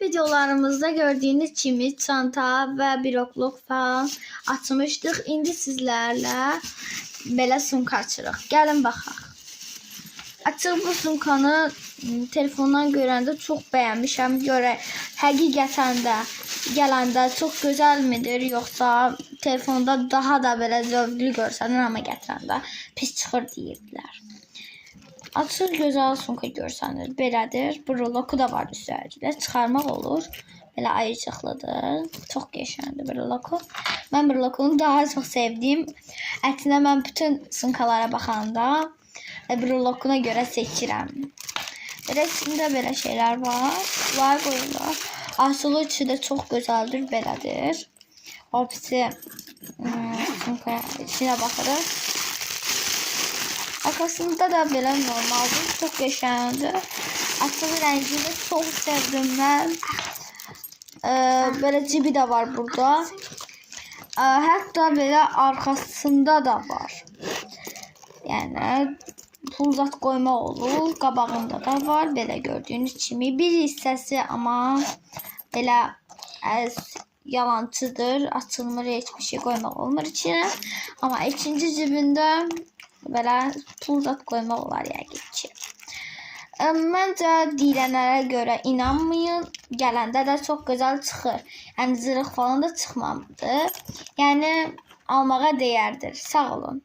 videolarımızda gördüğünüz kimi çanta ve blokluk falan açmıştık. İndi sizlerle belə sumka açırıq. Gəlin baxaq. Açıq bu sumkanı telefondan görəndə çox bəyənmişəm. Görək həqiqətən də gələndə çox gözəl midir, yoxsa telefonda daha da belə zövqlü görsənir, amma gətirəndə pis çıxır deyirdilər. Açıq gözəl sumka görsənir. Belədir. Broloku da var üstərində. Çıxarmaq olur. Belə ayıcıqlıdır. Çox qəşəngdir broloku. Mən brolokunu daha çox sevdim. Əksinə mən bütün sumkalara baxanda brolokuna görə seçirəm. Belə içində belə şeylər var. Var qoyurlar. Açığı içi də çox gözəldir. Belədir. Hepsi sumka içinə baxırıq. Arkasında da belə normaldir. Çox qəşəngdir. Açıq rəngini çox sevdim mən. Belə cibi də var burada. Hətta belə arkasında da var. Yəni pul zat qoymaq olur. Qabağında da var. Belə gördüyünüz kimi bir hissəsi amma belə yalancıdır. Açılmır, heç bir şey qoymaq olmur içinə. Amma ikinci cibində belə pul zat qoymaq olar yəqin ki. Məncə deyilənlərə görə inanmayın. Gələndə də çox gözəl çıxır. Yəni zırıq falan da çıxmamışdır. Yəni almağa dəyərdir. Sağ olun.